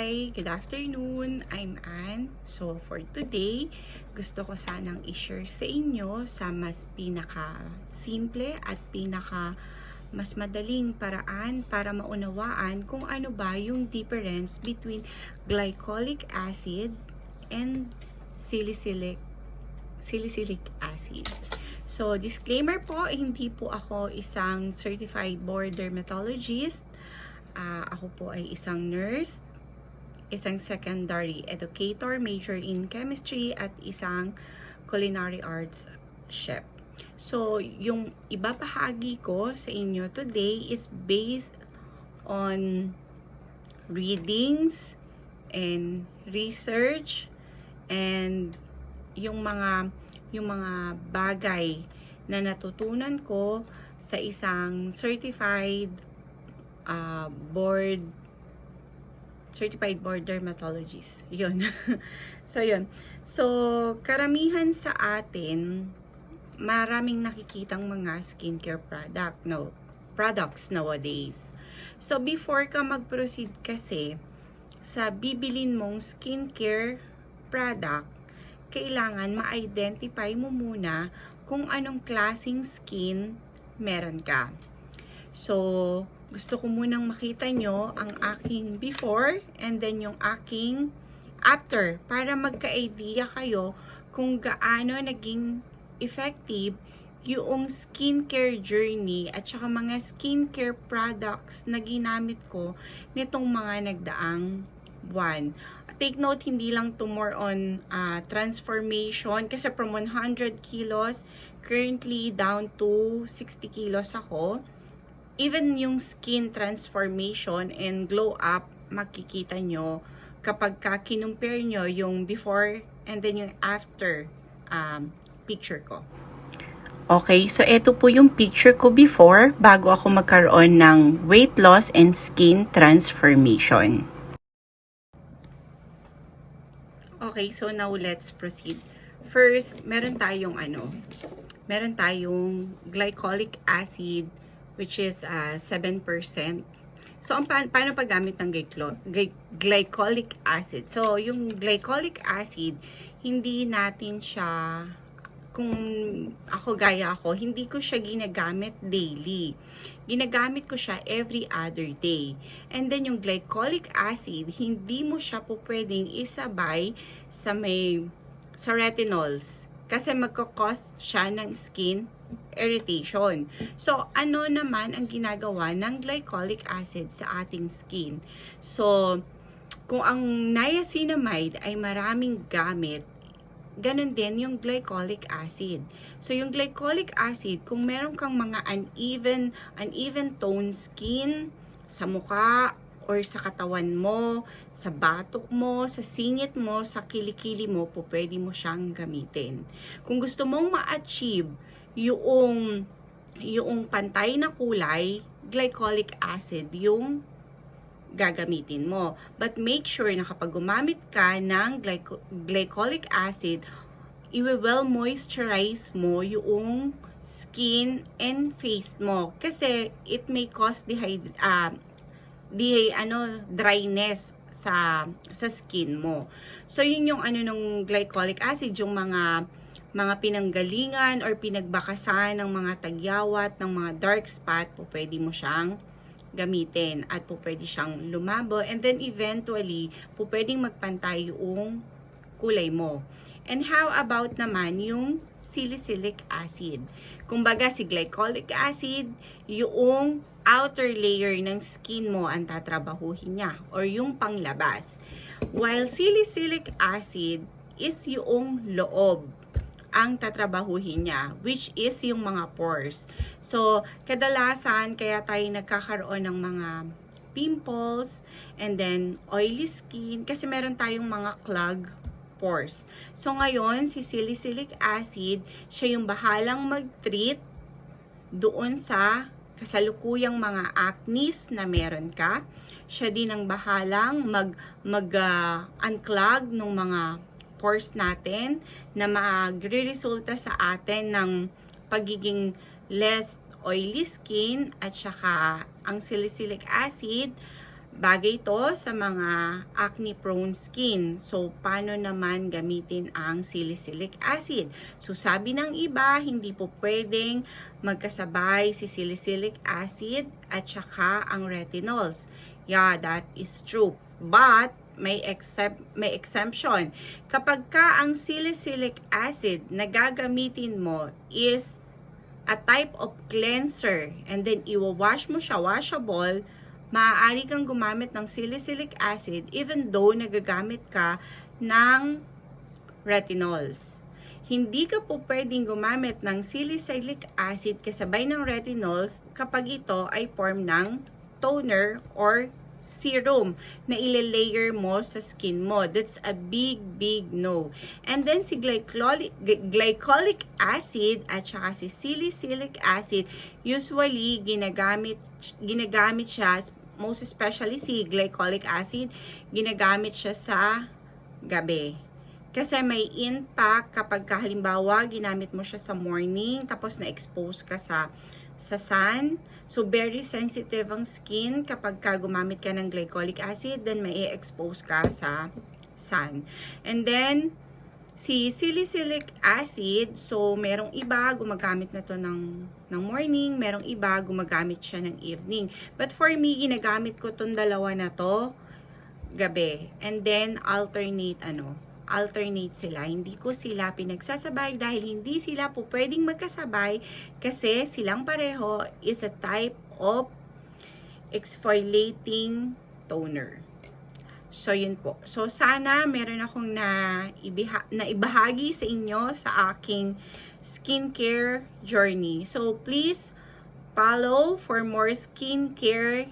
Hi! Good afternoon! I'm Ann. So, for today, gusto ko sanang i-share sa inyo sa mas pinaka-simple at mas madaling paraan para maunawaan kung ano ba yung difference between glycolic acid and salicylic acid. So, disclaimer po, hindi po ako isang certified board dermatologist. Ako po ay isang nurse, isang secondary educator, major in chemistry, at isang culinary arts chef. So, yung ibabahagi ko sa inyo today is based on readings and research and yung mga bagay na natutunan ko sa isang certified board dermatologist. Yun. So, yun. So, karamihan sa atin, maraming nakikitang mga skincare products nowadays. So, before ka mag-proceed kasi sa bibilin mong skincare product, kailangan ma-identify mo muna kung anong klaseng skin meron ka. So, gusto ko munang makita nyo ang aking before and then yung aking after para magka-idea kayo kung gaano naging effective yung skincare journey at saka mga skincare products na ginamit ko nitong mga nagdaang buwan. Take note, hindi lang to more on transformation kasi from 100 kilos currently down to 60 kilos ako. Even yung skin transformation and glow up, makikita nyo kapag kinumpare nyo yung before and then yung after picture ko. Okay, so ito po yung picture ko before bago ako magkaroon ng weight loss and skin transformation. Okay, so now let's proceed. First, meron tayong glycolic acid, which is 7%. So, paano paggamit ng glycolic acid? So, yung glycolic acid, hindi natin siya, kung hindi ko siya ginagamit daily. Ginagamit ko siya every other day. And then, yung glycolic acid, hindi mo siya po pwedeng isabay sa retinols. Kasi magkakos siya ng skin irritation. So, ano naman ang ginagawa ng glycolic acid sa ating skin? So, kung ang niacinamide ay maraming gamit, ganun din yung glycolic acid. So, yung glycolic acid, kung meron kang mga uneven tone skin sa mukha, or sa katawan mo, sa batok mo, sa singit mo, sa kilikili mo, po pwede mo siyang gamitin. Kung gusto mong ma-achieve yung pantay na kulay, glycolic acid yung gagamitin mo. But make sure na kapag gumamit ka ng glycolic acid, i-well moisturize mo yung skin and face mo. Kasi it may cause dryness sa skin mo. So, yun yung ng glycolic acid, yung mga pinanggalingan or pinagbakasan ng mga tagyawat, ng mga dark spot, po pwede mo siyang gamitin at po pwede siyang lumabo, and then eventually po pwedeng magpantay yung kulay mo. And how about naman yung salicylic acid? Kumbaga, si glycolic acid, yung outer layer ng skin mo ang tatrabahuhin niya, or yung panglabas. While salicylic acid is yung loob ang tatrabahuhin niya, which is yung mga pores. So, kadalasan, kaya tayo nagkakaroon ng mga pimples, and then oily skin, kasi meron tayong mga clog pores. So, ngayon, si salicylic acid, siya yung bahalang mag-treat doon sa kasalukuyang mga acnes na meron ka. Siya din ang bahalang mag-unclog ng mga pores natin na magre-resulta sa atin ng pagiging less oily skin, at saka ang salicylic acid Bagay to sa mga acne-prone skin. So, paano naman gamitin ang salicylic acid? So, sabi ng iba, hindi po pwedeng magkasabay si salicylic acid at saka ang retinols. Yeah, that is true. But, may exemption. Kapag ka ang salicylic acid na gagamitin mo is a type of cleanser and then iwawash mo siya, washable, maaari kang gumamit ng salicylic acid even though nagagamit ka ng retinols. Hindi ka po pwedeng gumamit ng salicylic acid kasabay ng retinols kapag ito ay form ng toner or serum na ile-layer mo sa skin mo. That's a big no. And then si glycolic acid at saka si salicylic acid, usually ginagamit siya, most especially si glycolic acid, ginagamit siya sa gabi. Kasi may impact kapag halimbawa ginamit mo siya sa morning tapos na-expose ka sa sun. So, very sensitive ang skin kapag gumamit ka ng glycolic acid, then may expose ka sa sun. And then, si salicylic acid, so merong iba gumagamit na to ng morning, merong iba gumagamit siya ng evening. But for me, ginagamit ko tong dalawa na to gabi. And then, alternate sila. Hindi ko sila pinagsasabay dahil hindi sila po pwedeng magkasabay kasi silang pareho is a type of exfoliating toner. So, yun po. So, sana meron akong naibahagi sa inyo sa aking skincare journey. So, please follow for more skincare